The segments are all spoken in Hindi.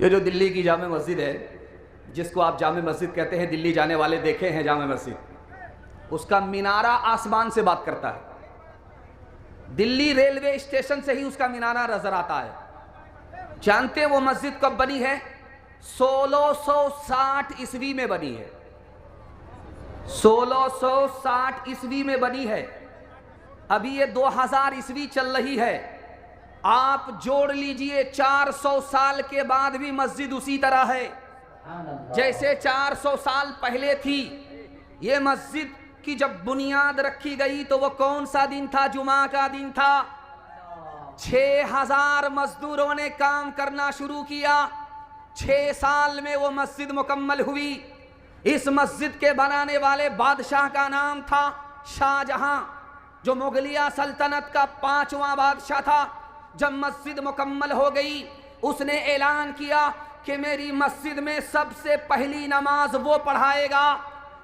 ये जो दिल्ली की जामे मस्जिद है, जिसको आप जामे मस्जिद कहते हैं, दिल्ली जाने वाले देखे हैं जामे मस्जिद, उसका मीनारा आसमान से बात करता है। दिल्ली रेलवे स्टेशन से ही उसका मीनारा नजर आता है। जानते हैं वो मस्जिद कब बनी है? 1660 ईस्वी में बनी है। 1660 ईस्वी में बनी है। अभी ये 2000 ईस्वी चल रही है। आप जोड़ लीजिए 400 साल के बाद भी मस्जिद उसी तरह है जैसे 400 साल पहले थी। ये मस्जिद की जब बुनियाद रखी गई तो वो कौन सा दिन था? जुमा का दिन था। 6000 मजदूरों ने काम करना शुरू किया। 6 साल में वो मस्जिद मुकम्मल हुई। इस मस्जिद के बनाने वाले बादशाह का नाम था शाहजहां, जो मुगलिया सल्तनत का 5वां बादशाह था। जब मस्जिद मुकम्मल हो गई, उसने ऐलान किया कि मेरी मस्जिद में सबसे पहली नमाज वो पढ़ाएगा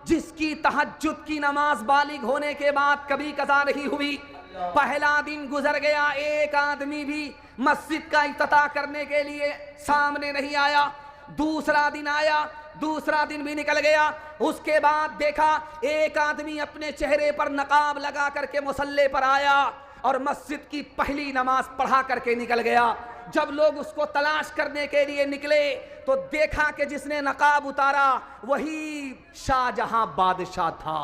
जिसकी तहज्जुद की नमाज बालिग होने के बाद कभी कज़ा नहीं हुई। पहला दिन गुजर गया, एक आदमी भी मस्जिद का इफ्तिताह करने के लिए सामने नहीं आया। दूसरा दिन आया, दूसरा दिन भी निकल गया। उसके बाद देखा एक आदमी अपने चेहरे पर नकाब लगा करके मुसल्ले पर आया और मस्जिद की पहली नमाज पढ़ा करके निकल गया। जब लोग उसको तलाश करने के लिए निकले तो देखा कि जिसने नकाब उतारा वही शाहजहां बादशाह था।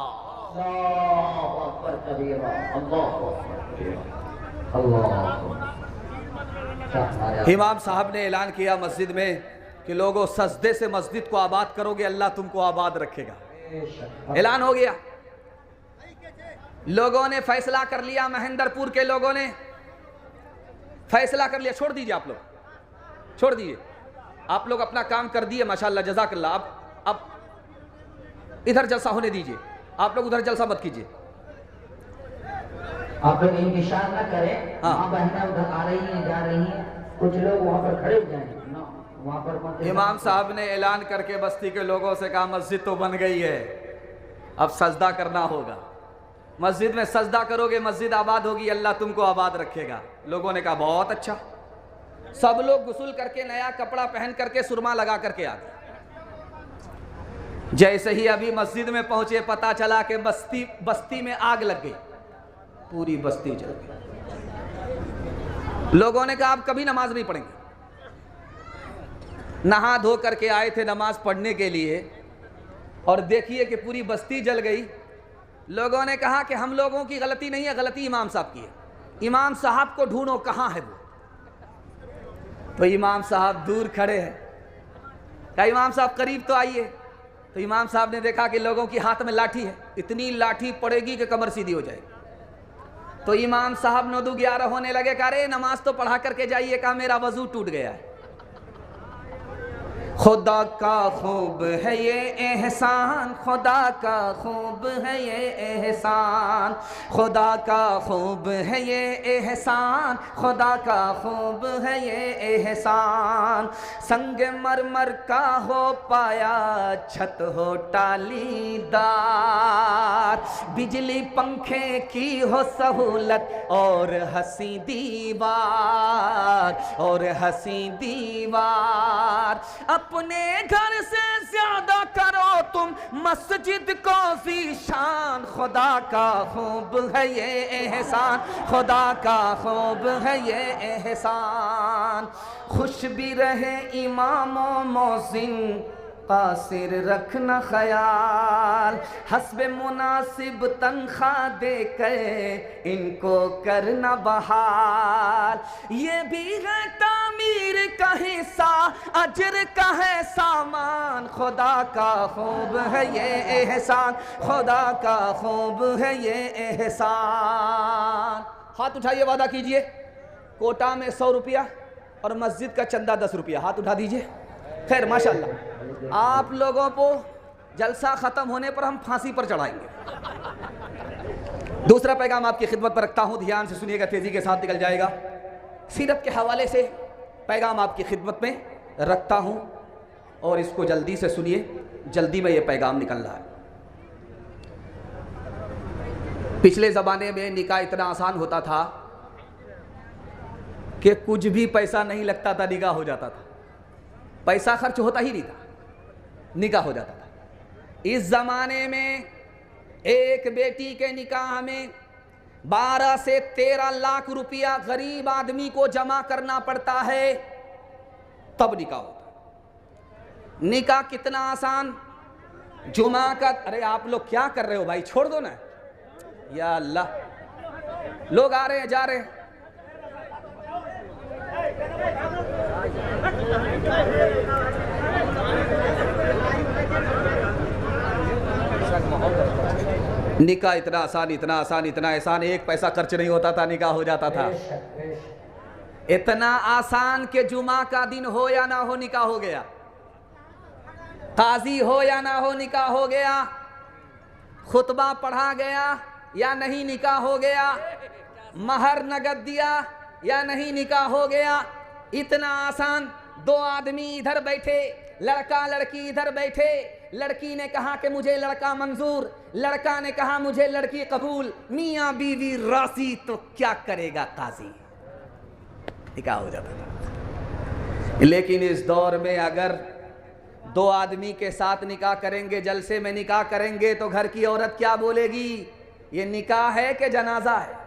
इमाम साहब ने ऐलान किया मस्जिद में कि लोगों, सजदे से मस्जिद को आबाद करोगे, अल्लाह तुमको आबाद रखेगा। ऐलान हो गया। लोगों ने फैसला कर लिया, महेंद्रपुर के लोगों ने फैसला कर लिया, छोड़ दीजिए, आप लोग छोड़ दीजिए, आप लोग अपना काम कर दिए, माशाल्लाह, जज़ाकल्लाह। अब इधर जलसा होने दीजिए, आप लोग उधर जलसा मत कीजिए। आप लोग इंतजार ना करें। हाँ, बहनें उधर आ रही हैं, जा रही हैं, कुछ लोग वहाँ पर खड़े हो जाएंगे ना, वहाँ पर। इमाम साहब ने ऐलान करके बस्ती के लोगों से कहा मस्जिद तो बन गई है, अब सजदा करना होगा। मस्जिद में सजदा करोगे, मस्जिद आबाद होगी, अल्लाह तुमको आबाद रखेगा। लोगों ने कहा बहुत अच्छा। सब लोग गुस्ल करके नया कपड़ा पहन करके सुरमा लगा करके आ गए। जैसे ही अभी मस्जिद में पहुंचे, पता चला कि बस्ती में आग लग गई, पूरी बस्ती जल गई। लोगों ने कहा आप कभी नमाज नहीं पढ़ेंगे। नहा धो करके आए थे नमाज पढ़ने के लिए और देखिए कि पूरी बस्ती जल गई। लोगों ने कहा कि हम लोगों की गलती नहीं है, गलती इमाम साहब की है। इमाम साहब को ढूंढो, कहाँ है वो? तो इमाम साहब दूर खड़े हैं। कहा इमाम साहब करीब तो आइए। तो इमाम साहब ने देखा कि लोगों की हाथ में लाठी है, इतनी लाठी पड़ेगी कि कमर सीधी हो जाएगी। तो इमाम साहब 9-11 होने लगे। कहा अरे नमाज तो पढ़ा करके जाइए। कहा मेरा वजू टूट गया है। खुदा का खूब है ये एहसान, खुदा का खूब है ये एहसान, खुदा का खूब है ये एहसान, खुदा का खूब है ये एहसान। संग मरमर का हो पाया छत हो टालीदार, बिजली पंखे की हो सहूलत और हंसी दीवार, और हंसी दीवार। अपने घर से ज्यादा करो तुम मस्जिद को ज़ीशान, खुदा का खूब है ये एहसान, खुदा का खूब है ये एहसान। खुश भी रहे इमामो मोज़िन, कासिर रखना ख्याल, हस्बे मुनासिब तनख्वाह देकर इनको करना बहाल। ये भी है तामीर का हिस्सा, अजर का है सामान, खुदा का खूब है ये एहसान, खुदा का खूब है ये एहसान। हाथ उठाइए, वादा कीजिए। कोटा में 100 रुपया और मस्जिद का चंदा 10 रुपया। हाथ उठा दीजिए। खैर माशाल्लाह, आप लोगों को जलसा खत्म होने पर हम फांसी पर चढ़ाएंगे। दूसरा पैगाम आपकी खिदमत पर रखता हूं, ध्यान से सुनिएगा, तेजी के साथ निकल जाएगा। सीरत के हवाले से पैगाम आपकी खिदमत में रखता हूं और इसको जल्दी से सुनिए, जल्दी में यह पैगाम निकल रहा है। पिछले ज़माने में निकाह इतना आसान होता था कि कुछ भी पैसा नहीं लगता था, निकाह हो जाता था। पैसा खर्च होता ही नहीं था, निकाह हो जाता था। इस जमाने में एक बेटी के निकाह में 12 से 13 लाख रुपया गरीब आदमी को जमा करना पड़ता है, तब निकाह होता। निकाह कितना आसान, जुमा का। अरे आप लोग क्या कर रहे हो भाई, छोड़ दो ना, या अल्लाह। लोग आ रहे हैं जा रहे हैं। निकाह इतना आसान, इतना आसान, इतना आसान, एक पैसा खर्च नहीं होता था, निकाह हो जाता था। इतना आसान कि जुमा का दिन हो या ना हो निकाह हो गया, काजी हो या ना हो निकाह हो गया, खुतबा पढ़ा गया या नहीं निकाह हो गया, महर नगद दिया या नहीं निकाह हो गया। इतना आसान। दो आदमी इधर बैठे, लड़का लड़की इधर बैठे, लड़की ने कहा कि मुझे लड़का मंजूर, लड़का ने कहा मुझे लड़की कबूल, मियां बीवी राजी, तो क्या करेगा काजी, निकाह हो जाता था। लेकिन इस दौर में अगर दो आदमी के साथ निकाह करेंगे, जलसे में निकाह करेंगे, तो घर की औरत क्या बोलेगी, ये निकाह है कि जनाजा है।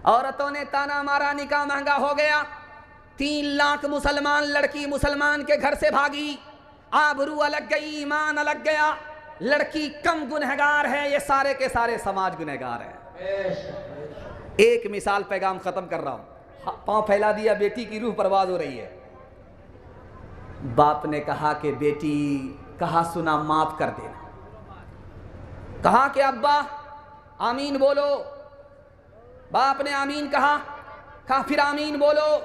औरतों ने ताना मारा, निकाह महंगा हो गया। 3 लाख मुसलमान लड़की मुसलमान के घर से भागी, आबरू अलग गई, ईमान अलग गया। लड़की कम गुनहगार है, ये सारे के सारे समाज गुनहगार है। एक मिसाल, पैगाम खत्म कर रहा हूं। पांव फैला दिया, बेटी की रूह परवाज हो रही है। बाप ने कहा कि बेटी, कहा सुना माफ कर देना। कहा कि अब्बा आमीन बोलो। बाप ने आमीन कहा, फिर आमीन बोलो।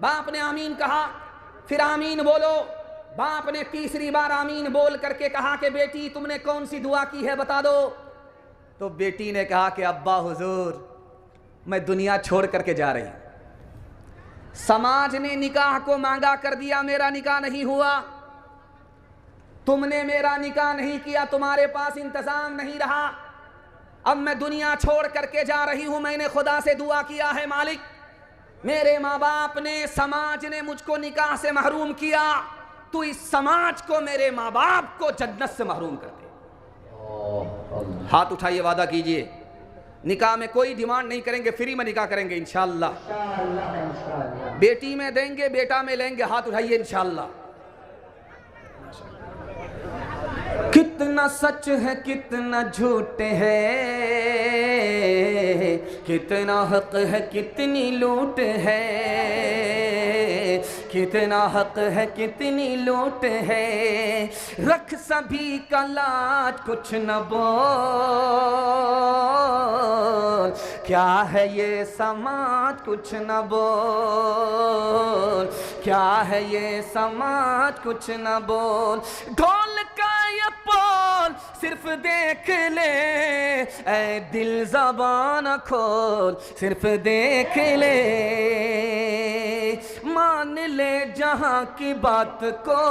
बाप ने आमीन कहा, फिर आमीन बोलो। बाप ने तीसरी बार आमीन बोल करके कहा कि बेटी तुमने कौन सी दुआ की है बता दो। तो बेटी ने कहा कि अब्बा हुजूर, मैं दुनिया छोड़ करके जा रही हूं। समाज ने निकाह को मांगा कर दिया, मेरा निकाह नहीं हुआ। तुमने मेरा निकाह नहीं किया, तुम्हारे पास इंतजाम नहीं रहा। अब मैं दुनिया छोड़ करके जा रही हूं। मैंने खुदा से दुआ किया है, मालिक मेरे माँ बाप ने, समाज ने मुझको निकाह से महरूम किया, तू इस समाज को, मेरे माँ बाप को जन्नत से महरूम कर दे। हाथ उठाइए, वादा कीजिए, निकाह में कोई डिमांड नहीं करेंगे, फ्री में निकाह करेंगे इंशाअल्लाह। बेटी में देंगे, बेटा में लेंगे, हाथ उठाइए इंशाअल्लाह। कितना सच है कितना झूठ है, कितना हक है कितनी लूट है, कितना हक है कितनी लूट है। रख सभी का लाज, कुछ न बोल, क्या है ये समाज, कुछ न बोल, क्या है ये समाज, कुछ न बोल। ढोल का ये बोल सिर्फ देख ले, ऐ दिल ज़बान खोल, सिर्फ देख ले। मान ले जहां की बात को,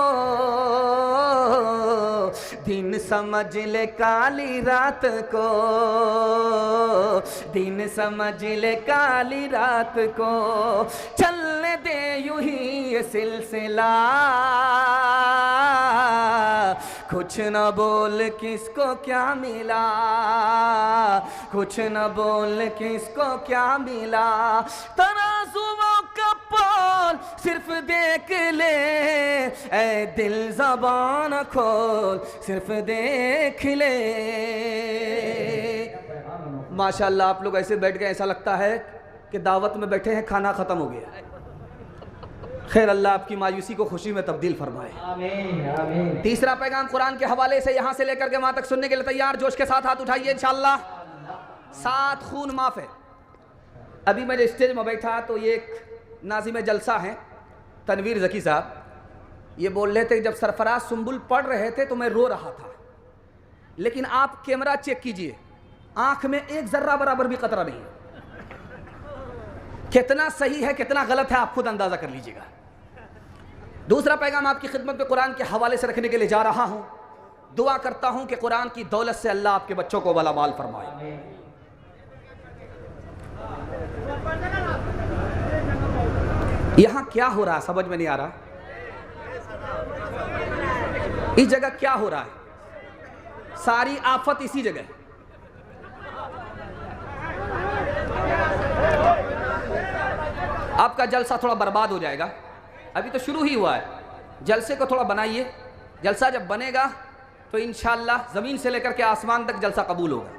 दिन समझ ले काली रात को, दिन समझ ले काली रात को। चलने दे यूं ही ये सिलसिला, कुछ न बोल किसको क्या मिला, कुछ न बोल किसको क्या मिला। तराजुओं का पोल सिर्फ देख ले, ऐ दिल ज़बान खोल, सिर्फ देख ले। माशाअल्लाह आप लोग ऐसे बैठ गए, ऐसा लगता है कि दावत में बैठे हैं, खाना ख़त्म हो गया। खैर, अल्लाह आपकी मायूसी को खुशी में तब्दील फरमाए। आमीन, आमीन। तीसरा पैगाम कुरान के हवाले से, यहाँ से लेकर के वहाँ तक सुनने के लिए तैयार, जोश के साथ हाथ उठाइए इंशाअल्लाह। 7 खून माफ है। अभी मैं स्टेज में बैठा तो ये एक नाज़िम जलसा हैं तनवीर ज़की साहब, ये बोल रहे थे जब सरफराज सुंबुल पढ़ रहे थे तो मैं रो रहा था, लेकिन आप कैमरा चेक कीजिए, आंख में एक जर्रा बराबर भी कतरा नहीं है। कितना सही है कितना गलत है आप खुद अंदाजा कर लीजिएगा। दूसरा पैगाम आपकी खिदमत में कुरान के हवाले से रखने के लिए जा रहा हूं। दुआ करता हूं कि कुरान की दौलत से अल्लाह आपके बच्चों को वाला माल फरमाए। यहां क्या हो रहा है समझ में नहीं आ रहा। इस जगह क्या हो रहा है? सारी आफत इसी जगह। आपका जलसा थोड़ा बर्बाद हो जाएगा, अभी तो शुरू ही हुआ है। जलसे को थोड़ा बनाइए, जलसा जब बनेगा तो इंशाअल्लाह ज़मीन से लेकर के आसमान तक जलसा कबूल होगा।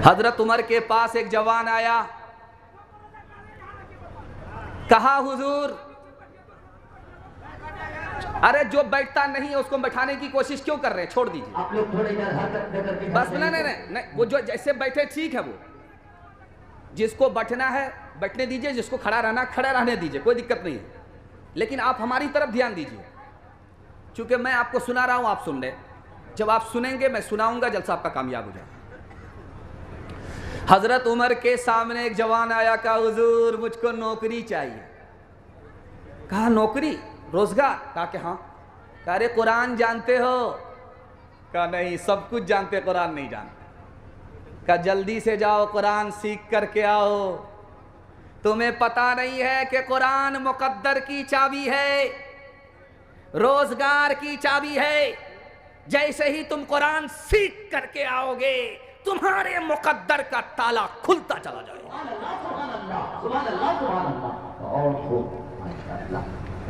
हजरत उमर के पास एक जवान आया, कहा हुजूर, अरे जो बैठता नहीं है उसको बैठाने की कोशिश क्यों कर रहे हैं, छोड़ दीजिए। आप लोग थोड़ी देर हरकत करके बस नहीं, वो जो जैसे बैठे ठीक है, वो जिसको बैठना है बैठने दीजिए, जिसको खड़ा रहना खड़ा रहने दीजिए, कोई दिक्कत नहीं है। लेकिन आप हमारी तरफ ध्यान दीजिए, क्योंकि मैं आपको सुना रहा हूं, आप सुन रहे। जब आप सुनेंगे मैं सुनाऊंगा, जलसा आपका कामयाब हो जाएगा। हजरत उमर के सामने एक जवान आया, कहा हुजूर मुझको नौकरी चाहिए। कहा नौकरी, रोजगार? कहा कि हाँ। कहा अरे कुरान जानते हो? कहा नहीं, सब कुछ जानते, कुरान नहीं जानते। कहा जल्दी से जाओ कुरान सीख करके आओ। तुम्हें पता नहीं है कि कुरान मुकद्दर की चाबी है, रोजगार की चाबी है। जैसे ही तुम कुरान सीख करके आओगे तुम्हारे मुकद्दर का ताला खुलता चला जाएगा।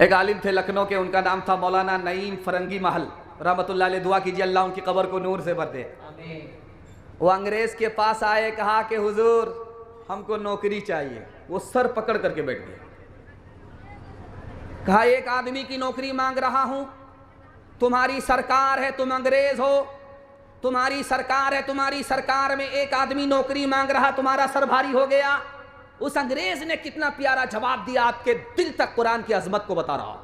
एक आलिम थे लखनऊ के, उनका नाम था मौलाना नईम फरंगी महल रहमतुल्लाह अलैह। दुआ कीजिए अल्लाह उनकी कब्र को नूर से भर दे। वो अंग्रेज के पास आए, कहा कि हुजूर हमको नौकरी चाहिए। वो सर पकड़ करके बैठ गए। कहा एक आदमी की नौकरी मांग रहा हूं, तुम्हारी सरकार है, तुम अंग्रेज हो, तुम्हारी सरकार है, तुम्हारी सरकार में एक आदमी नौकरी मांग रहा, तुम्हारा सर भारी हो गया। उस अंग्रेज ने कितना प्यारा जवाब दिया, आपके दिल तक कुरान की अजमत को बता रहा।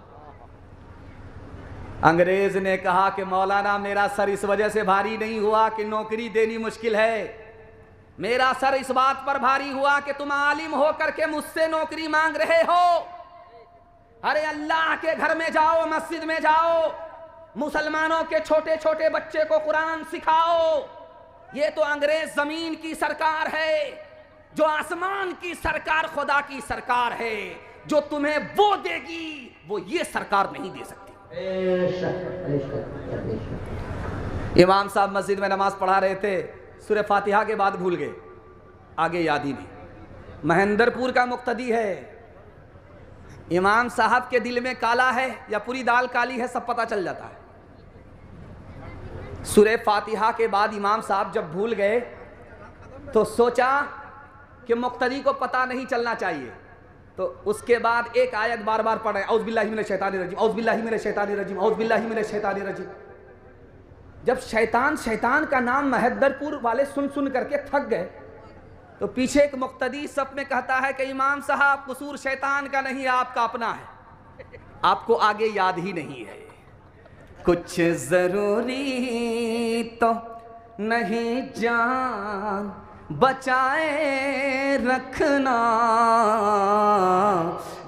अंग्रेज ने कहा कि मौलाना मेरा सर इस वजह से भारी नहीं हुआ कि नौकरी देनी मुश्किल है, मेरा सर इस बात पर भारी हुआ कि तुम आलिम हो करके मुझसे नौकरी मांग रहे हो। अरे अल्लाह के घर में जाओ, मस्जिद में जाओ, मुसलमानों के छोटे छोटे बच्चे को कुरान सिखाओ। ये तो अंग्रेज जमीन की सरकार है, जो आसमान की सरकार खुदा की सरकार है। जो तुम्हें वो देगी वो ये सरकार नहीं दे सकती। इमाम साहब मस्जिद में नमाज पढ़ा रहे थे, सूरह फातिहा के बाद भूल गए, आगे याद ही नहीं। महेंद्रपुर का मुक्तदी है, इमाम साहब के दिल में काला है या पूरी दाल काली है सब पता चल जाता है। सूरह फातिहा के बाद इमाम साहब जब भूल गए तो सोचा कि मुक्तदी को पता नहीं चलना चाहिए, तो उसके बाद एक आयत बार बार पढ़ रहे, औज़ बिल्लाहि मिनश शैतानिर रजीम, औज़ बिल्लाहि मिनश शैतानिर रजीम, औज़ बिल्लाहि मिनश शैतानिर रजीम। जब शैतान का नाम महेंद्रपुर वाले सुन सुन करके थक गए तो पीछे एक मुक्तदी सब में कहता है कि इमाम साहब कसूर शैतान का नहीं, आपका अपना है, आपको आगे याद ही नहीं है। कुछ जरूरी तो नहीं जान बचाए रखना,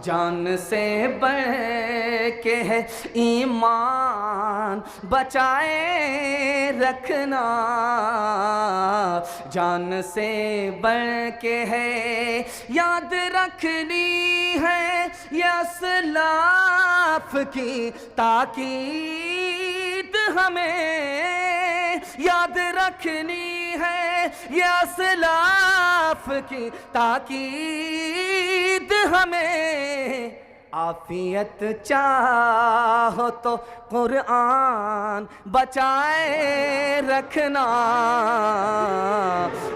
जान से बढ़ के है ईमान बचाए रखना, जान से बढ़ के है याद रखनी है ये असलाफ की ताकीद, हमें याद रखनी है ये असलाफ की ताकीद, हमें आफियत चाहो तो कुरान बचाए रखना,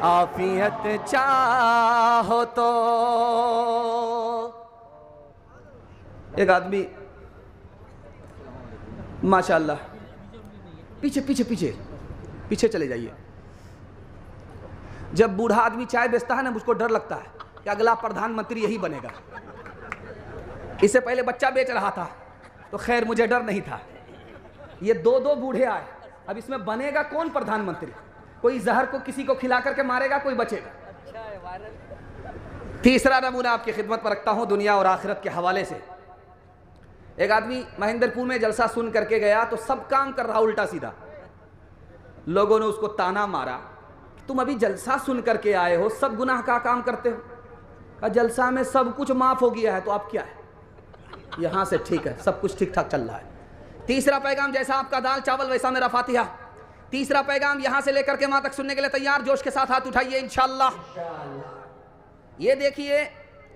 आफियत चाहो तो। एक आदमी माशाअल्लाह, पीछे पीछे पीछे पीछे चले जाइए। जब बूढ़ा आदमी चाय बेचता है ना, मुझको डर लगता है कि अगला प्रधानमंत्री यही बनेगा। इससे पहले बच्चा बेच रहा था तो खैर मुझे डर नहीं था। ये दो दो बूढ़े आए, अब इसमें बनेगा कौन प्रधानमंत्री? कोई जहर को किसी को खिला करके मारेगा, कोई बचेगा। तीसरा नमूना आपकी खिदमत पर रखता हूं दुनिया और आखिरत के हवाले से। एक आदमी महेंद्रपुर में जलसा सुन करके गया तो सब काम कर रहा उल्टा सीधा। लोगों ने उसको ताना मारा, तुम अभी जलसा सुन करके आए हो, सब गुनाह का काम करते हो। कहा जलसा में सब कुछ माफ हो गया है तो आप क्या है? यहाँ से ठीक है, सब कुछ ठीक ठाक चल रहा है। तीसरा पैगाम, जैसा आपका दाल चावल वैसा मेरा फातिहा। तीसरा पैगाम यहाँ से लेकर के वहाँ तक सुनने के लिए तैयार? जोश के साथ हाथ उठाइए इंशाअल्लाह। ये देखिए,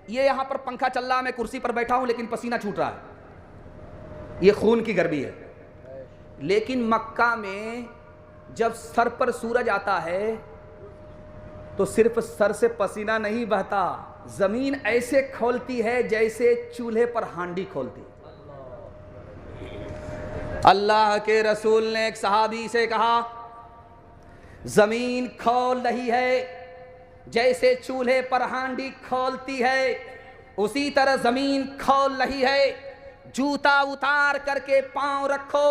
ये यहाँ पर पंखा चल रहा है, मैं कुर्सी पर बैठा हूँ लेकिन पसीना छूट रहा है, ये खून की गर्मी है। लेकिन मक्का में जब सर पर सूरज आता है तो सिर्फ सर से पसीना नहीं बहता, जमीन ऐसे खोलती है जैसे चूल्हे पर हांडी खोलती। अल्लाह के रसूल ने एक सहाबी से कहा, जमीन खोल रही है जैसे चूल्हे पर हांडी खोलती है, उसी तरह जमीन खोल रही है। जूता उतार करके पांव रखो,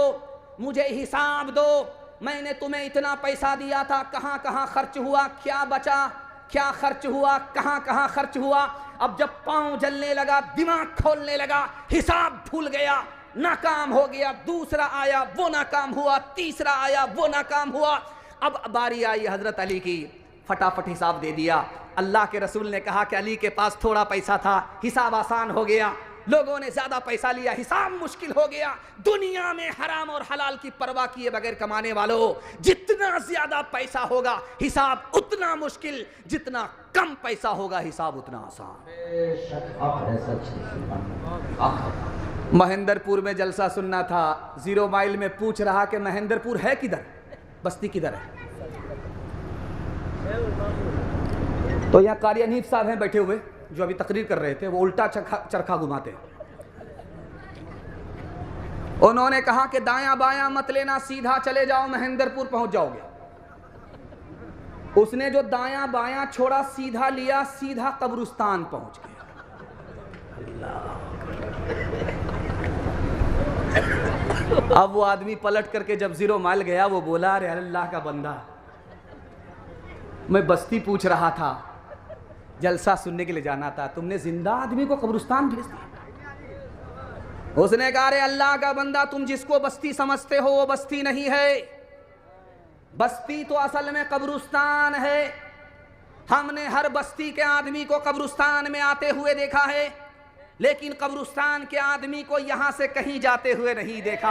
मुझे हिसाब दो, मैंने तुम्हें इतना पैसा दिया था, कहां कहां खर्च हुआ, क्या बचा, क्या खर्च हुआ, कहां कहां खर्च हुआ। अब जब पांव जलने लगा, दिमाग खोलने लगा, हिसाब भूल गया, नाकाम हो गया। दूसरा आया, वो नाकाम हुआ, तीसरा आया, वो नाकाम हुआ। अब बारी आई हजरत अली की, फटाफट हिसाब दे दिया। अल्लाह के रसूल ने कहा कि अली के पास थोड़ा पैसा था, हिसाब आसान हो गया। लोगों ने ज्यादा पैसा लिया, हिसाब मुश्किल हो गया। दुनिया में हराम और हलाल की परवाह किए बगैर कमाने वालों, जितना ज्यादा पैसा होगा हिसाब उतना मुश्किल, जितना कम पैसा होगा हिसाब उतना आसान। महेंद्रपुर में जलसा सुनना था, 0 माइल में पूछ रहा कि महेंद्रपुर है किधर, बस्ती किधर है। तो यहाँ कारी अनीफ साहब हैं बैठे हुए जो अभी तकरीर कर रहे थे, वो उल्टा चरखा घुमाते। उन्होंने कहा कि दायां बायां मत लेना, सीधा चले जाओ, महेंद्रपुर पहुंच जाओगे। उसने जो दायां बायां छोड़ा, सीधा लिया, सीधा कब्रिस्तान पहुंच गया। अब वो आदमी पलट करके जब 0 माइल गया, वो बोला, अरे अल्लाह का बंदा, मैं बस्ती पूछ रहा था, जलसा सुनने के लिए जाना था, तुमने जिंदा आदमी को कब्रिस्तान भेज दिया। उसने कहा, अरे अल्लाह का बंदा, तुम जिसको बस्ती समझते हो वो बस्ती नहीं है, बस्ती तो असल में कब्रिस्तान है। हमने हर बस्ती के आदमी को कब्रिस्तान में आते हुए देखा है, लेकिन कब्रिस्तान के आदमी को यहां से कहीं जाते हुए नहीं देखा।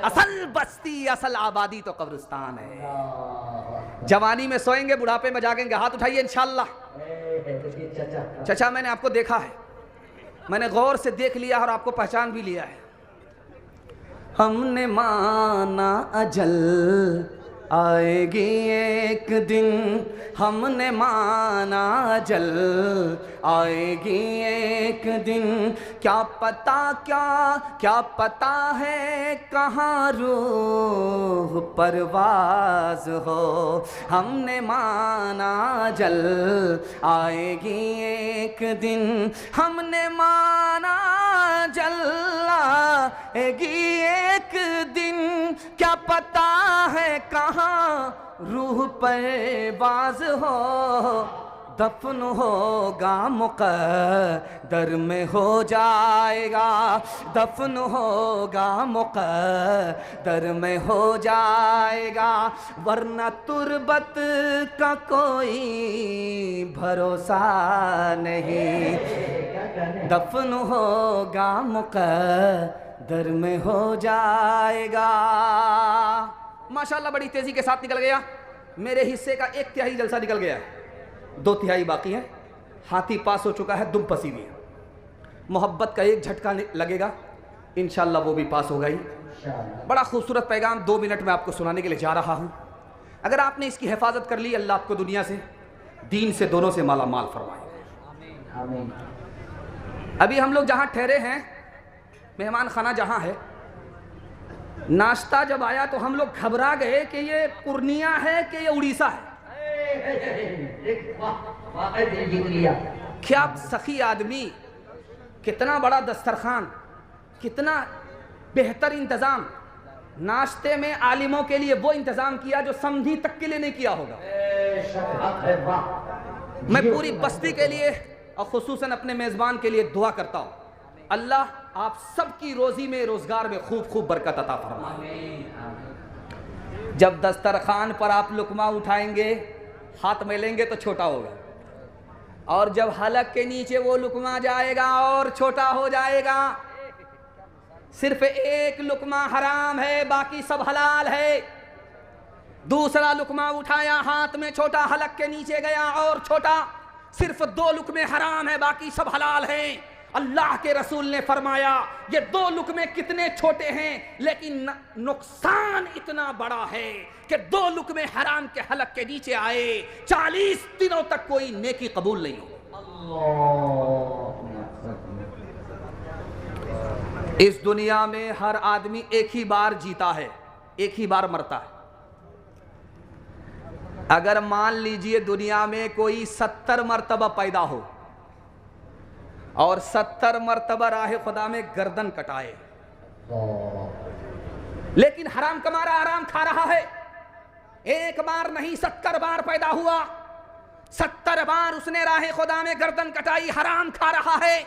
असल बस्ती, असल आबादी तो कब्रिस्तान है। जवानी में सोएंगे, बुढ़ापे में जागेंगे। हाथ उठाइए इंशाअल्लाह। चचा, मैंने आपको देखा है, मैंने गौर से देख लिया और आपको पहचान भी लिया है। हमने माना अजल आएगी एक दिन, हमने माना अजल आएगी एक दिन, क्या पता है कहाँ रूह परवाज हो। हमने माना अजल आएगी एक दिन, हमने माना अजल आएगी एक दिन, क्या पता है कहाँ रूह परवाज हो। दफन होगा मुक़द्दर में हो जाएगा, दफन होगा मुक़द्दर में हो जाएगा, वरना तुरबत का कोई भरोसा नहीं। दफन होगा मुक़द्दर में हो जाएगा। माशाल्लाह बड़ी तेजी के साथ निकल गया। मेरे हिस्से का 1/3 जलसा निकल गया, 2/3 बाकी है। हाथी पास हो चुका है, दुम पसी भी है। मोहब्बत का एक झटका लगेगा, इंशाल्लाह वो भी पास होगा ही। बड़ा खूबसूरत पैगाम 2 मिनट में आपको सुनाने के लिए जा रहा हूँ। अगर आपने इसकी हिफाजत कर ली, अल्लाह आपको दुनिया से, दीन से, दोनों से माला माल फरमाए। अभी हम लोग जहाँ ठहरे हैं, मेहमान खाना जहाँ है, नाश्ता जब आया तो हम लोग घबरा गए कि ये पूर्णिया है कि ये उड़ीसा है। क्या सखी आदमी, कितना बड़ा दस्तरखान, कितना बेहतर इंतजाम। नाश्ते में आलिमों के लिए वो इंतजाम किया जो समझी तक के लिए नहीं किया होगा। मैं पूरी बस्ती के लिए और खुसूसन अपने मेजबान के लिए दुआ करता हूँ, अल्लाह आप सबकी रोजी में, रोजगार में खूब खूब बरकत अता फरमाए। जब दस्तरखान पर आप लुकमा उठाएंगे, हाथ में लेंगे तो छोटा होगा, और जब हलक के नीचे वो लुकमा जाएगा और छोटा हो जाएगा। सिर्फ एक लुकमा हराम है, बाकी सब हलाल है। दूसरा लुकमा उठाया, हाथ में छोटा, हलक के नीचे गया और छोटा। सिर्फ 2 लुकमे हराम है, बाकी सब हलाल हैं। अल्लाह के रसूल ने फरमाया ये 2 लुकमे कितने छोटे हैं, लेकिन नुकसान इतना बड़ा है कि 2 लुकमे हराम के हलक के नीचे आए, 40 दिनों तक कोई नेकी कबूल नहीं हो। इस दुनिया में हर आदमी एक ही बार जीता है, एक ही बार मरता है। अगर मान लीजिए दुनिया में कोई 70 मरतबा पैदा हो और 70 मरतबा राह खुदा में गर्दन कटाए, लेकिन हराम कमा रहा, हराम खा रहा है। एक बार नहीं 70 बार पैदा हुआ, 70 बार उसने राह खुदा में गर्दन कटाई, हराम खा रहा है।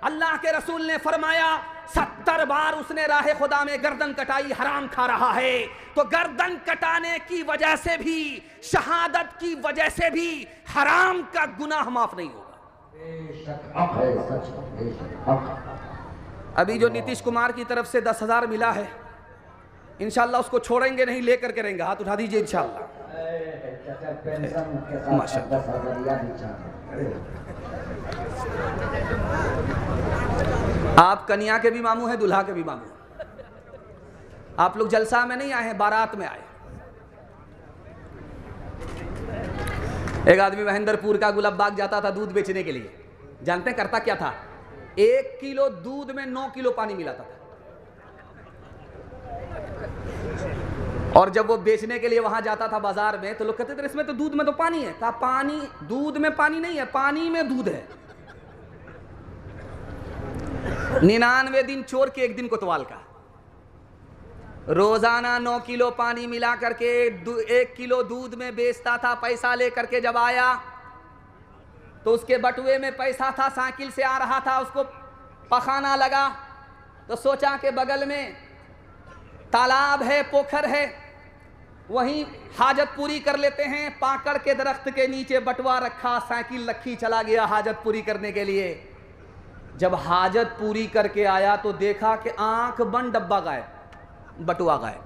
अल्लाह के रसूल ने फरमाया 70 बार उसने राह खुदा में गर्दन कटाई, हराम खा रहा है। तो गर्दन कटाने की वजह से भी, शहादत की वजह से भी हराम का गुनाह माफ नहीं होगा। अभी जो नीतीश कुमार की तरफ से 10,000 मिला है, इंशाल्लाह उसको छोड़ेंगे नहीं, लेकर के रहेंगे। हाथ उठा दीजिए इंशाल्लाह। आप कन्या के भी मामू हैं, दुल्हा के भी मामू हैं। आप लोग जलसा में नहीं आए हैं, बारात में आए। एक आदमी महेंद्रपुर का गुलाबबाग जाता था दूध बेचने के लिए। जानते हैं करता क्या था? 1 किलो दूध में 9 किलो पानी मिलाता था। और जब वो बेचने के लिए वहां जाता था बाजार में, तो लोग कहते थे इसमें तो दूध में तो पानी है। कहा पानी, दूध में पानी नहीं है, पानी में दूध है। 99 दिन चोर के 1 दिन कोतवाल का। रोजाना 9 किलो पानी मिला करके 1 किलो दूध में बेचता था। पैसा लेकर के जब आया तो उसके बटुए में पैसा था, साइकिल से आ रहा था, उसको पखाना लगा तो सोचा कि बगल में तालाब है, पोखर है, वहीं हाजत पूरी कर लेते हैं। पाकड़ के दरख्त के नीचे बटुआ रखा, साइकिल रखी, चला गया हाजत पूरी करने के लिए। जब हाजत पूरी करके आया तो देखा कि आंख बंद, डब्बा गायब, बटुआ गायब।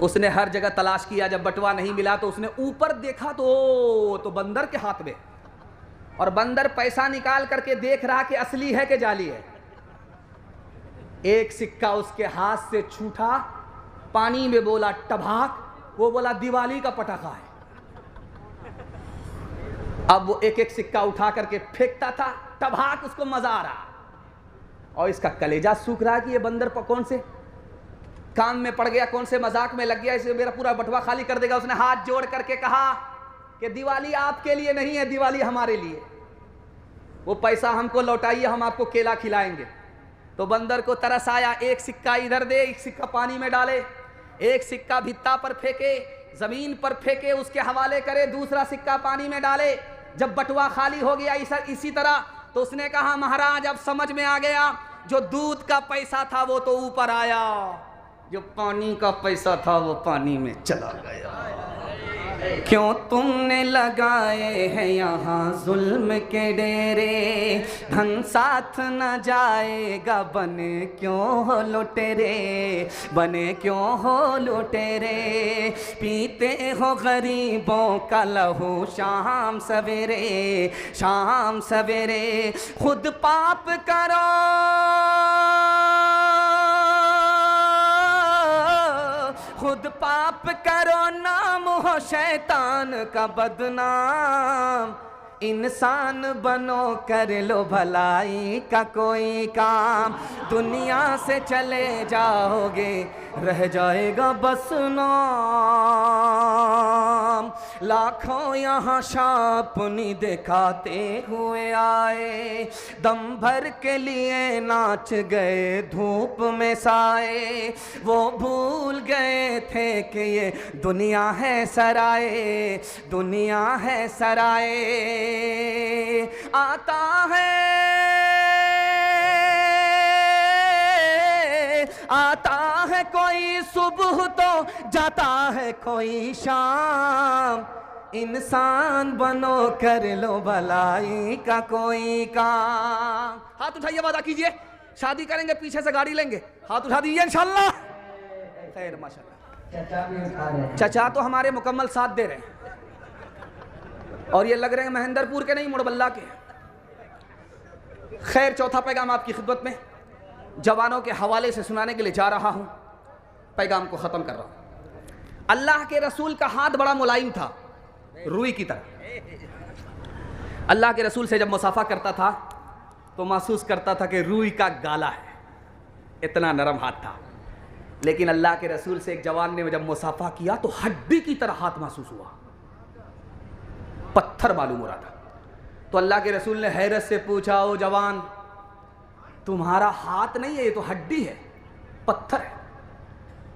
उसने हर जगह तलाश किया, जब बटुआ नहीं मिला तो उसने ऊपर देखा तो बंदर के हाथ में, और बंदर पैसा निकाल करके देख रहा कि असली है कि जाली है। एक सिक्का उसके हाथ से छूटा, पानी में बोला टभाक, वो बोला दिवाली का पटाखा है। अब वो एक एक सिक्का उठा करके फेंकता था, टभाक, उसको मजा आ रहा, और इसका कलेजा सूख रहा कि ये बंदर कौन से काम में पड़ गया, कौन से मजाक में लग गया, इसे मेरा पूरा बटुआ खाली कर देगा। उसने हाथ जोड़ करके कहा कि दिवाली आपके लिए नहीं है, दिवाली हमारे लिए। वो पैसा हमको लौटाइए, हम आपको केला खिलाएंगे। तो बंदर को तरस आया, एक सिक्का इधर दे, एक सिक्का पानी में डाले, एक सिक्का भित्ता पर फेंके, जमीन पर फेंके, उसके हवाले करे, दूसरा सिक्का पानी में डाले। जब बटुआ खाली हो गया इसी तरह, तो उसने कहा महाराज अब समझ में आ गया, जो दूध का पैसा था वो तो ऊपर आया, जो पानी का पैसा था वो पानी में चला गया। क्यों तुमने लगाए हैं यहाँ जुल्म के डेरे, धन साथ न जाएगा, बने क्यों हो लुटेरे, बने क्यों हो लुटेरे। पीते हो गरीबों का लहू शाम सवेरे, शाम सवेरे। खुद पाप करो, खुद पाप करो, नाम हो शैतान का बदनाम। इंसान बनो, कर लो भलाई का कोई काम, दुनिया से चले जाओगे, रह जाएगा बस नाम। लाखों यहाँ शापनी दिखाते हुए आए, दम भर के लिए नाच गए धूप में साए। वो भूल गए थे कि ये दुनिया है सराए, दुनिया है सराए। आता है, आता है कोई सुबह तो जाता है कोई शाम। इंसान बनो कर लो भलाई का कोई काम। हाथ उठाइए, वादा कीजिए शादी करेंगे, पीछे से गाड़ी लेंगे। हाथ उठा दीजिए इंशाल्लाह। खैर माशाल्लाह। चचा भी उठा रहे हैं। चचा तो हमारे मुकम्मल साथ दे रहे हैं, और ये लग रहे हैं महेंद्रपुर के नहीं, मुड़बल्ला के। खैर, चौथा पैगाम आपकी खिदमत में जवानों के हवाले से सुनाने के लिए जा रहा हूं। पैगाम को ख़त्म कर रहा हूं। अल्लाह के रसूल का हाथ बड़ा मुलायम था, रुई की तरह। अल्लाह के रसूल से जब मुसाफा करता था तो महसूस करता था कि रुई का गाला है, इतना नरम हाथ था। लेकिन अल्लाह के रसूल से एक जवान ने जब मुसाफा किया तो हड्डी की तरह हाथ महसूस हुआ, पत्थर मालूम हो रहा था। तो अल्लाह के रसूल ने हैरत से पूछा, ओ जवान, तुम्हारा हाथ नहीं है, ये तो हड्डी है, पत्थर है।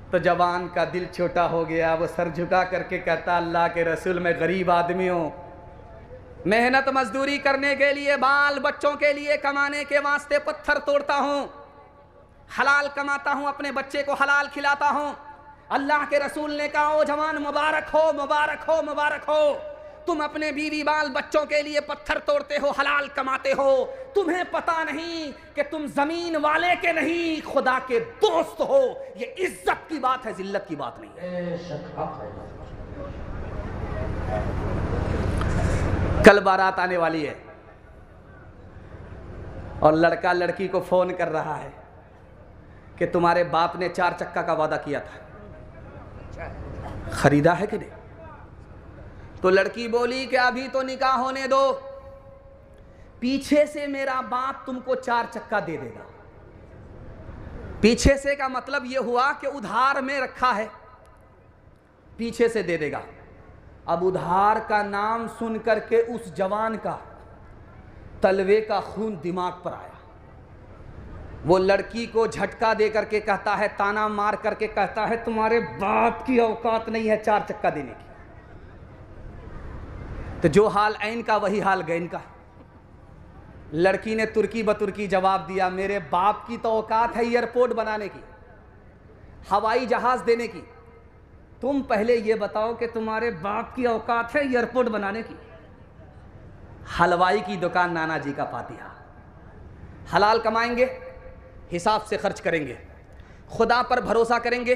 तो जवान का दिल छोटा हो गया, वो सर झुका करके कहता, अल्लाह के रसूल, मैं गरीब आदमी हूँ, मेहनत मजदूरी करने के लिए, बाल बच्चों के लिए कमाने के वास्ते पत्थर तोड़ता हूँ, हलाल कमाता हूँ, अपने बच्चे को हलाल खिलाता हूँ। अल्लाह के रसूल ने कहा, ओ जवान, मुबारक हो, मुबारक हो, मुबारक हो, तुम अपने बीवी बाल बच्चों के लिए पत्थर तोड़ते हो, हलाल कमाते हो। तुम्हें पता नहीं कि तुम जमीन वाले के नहीं, खुदा के दोस्त हो। ये इज्जत की बात है, जिल्लत की बात नहीं है। कल बारात आने वाली है और लड़का लड़की को फोन कर रहा है कि तुम्हारे बाप ने 4 चक्का का वादा किया था, खरीदा है कि नहीं? तो लड़की बोली कि अभी तो निकाह होने दो, पीछे से मेरा बाप तुमको 4 चक्का दे देगा। पीछे से का मतलब यह हुआ कि उधार में रखा है, पीछे से दे देगा। अब उधार का नाम सुन करके उस जवान का तलवे का खून दिमाग पर आया। वो लड़की को झटका दे करके कहता है, ताना मार करके कहता है, तुम्हारे बाप की औकात नहीं है 4 चक्का देने की। तो जो हाल ऐन का वही हाल गैन का। लड़की ने तुर्की बतुर्की जवाब दिया, मेरे बाप की तो औकात है एयरपोर्ट बनाने की, हवाई जहाज देने की। तुम पहले ये बताओ कि तुम्हारे बाप की औकात है एयरपोर्ट बनाने की? हलवाई की दुकान नाना जी का फातिहा। हलाल कमाएंगे, हिसाब से खर्च करेंगे, खुदा पर भरोसा करेंगे,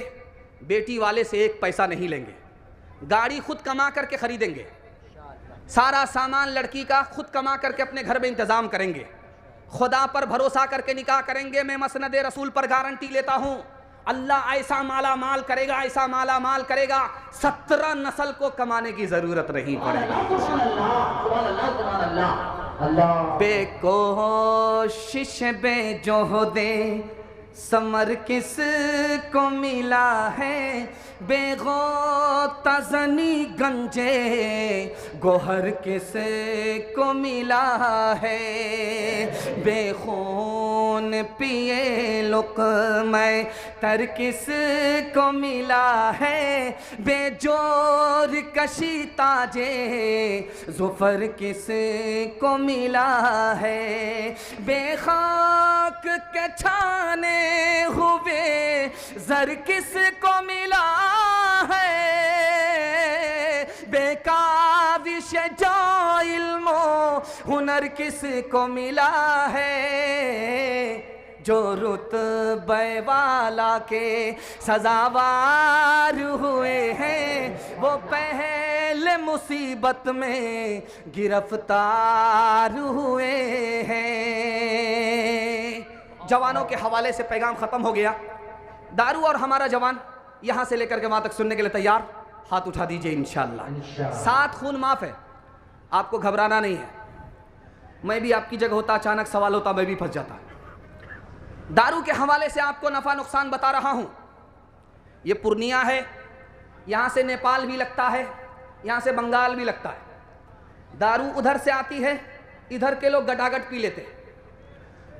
बेटी वाले से 1 पैसा नहीं लेंगे, गाड़ी खुद कमा करके खरीदेंगे, सारा सामान लड़की का खुद कमा करके अपने घर में इंतजाम करेंगे, खुदा पर भरोसा करके निकाह करेंगे। मैं मसनद रसूल पर गारंटी लेता हूं, अल्लाह ऐसा माला माल करेगा, ऐसा माला माल करेगा, 17 नस्ल को कमाने की जरूरत नहीं पड़ेगी। बेकोशिश बेजोहदे समर किस को मिला है, बेगोता ज़नी गंजे गोहर किस को मिला है, बेखून पिए लुक़्मे तर किस को मिला है, बेजोर कशी ताजे ज़ुफ़र किस को मिला है, बेखाक के छाने हुए ज़र किस को मिला है, बेकाविश जो इल्मो हुनर किस को मिला है, जो रुतबे वाला के सजावार हुए हैं, वो पहले मुसीबत में गिरफ्तार हुए हैं। जवानों के हवाले से पैगाम ख़त्म हो गया। दारू और हमारा जवान यहाँ से लेकर के वहाँ तक सुनने के लिए तैयार? हाथ उठा दीजिए इंशाअल्लाह। 7 खून माफ़ है, आपको घबराना नहीं है। मैं भी आपकी जगह होता, अचानक सवाल होता, मैं भी फंस जाता। दारू के हवाले से आपको नफ़ा नुकसान बता रहा हूँ। ये पूर्णिया है, यहाँ से नेपाल भी लगता है, यहाँ से बंगाल भी लगता है। दारू उधर से आती है, इधर के लोग गटागट पी लेते हैं।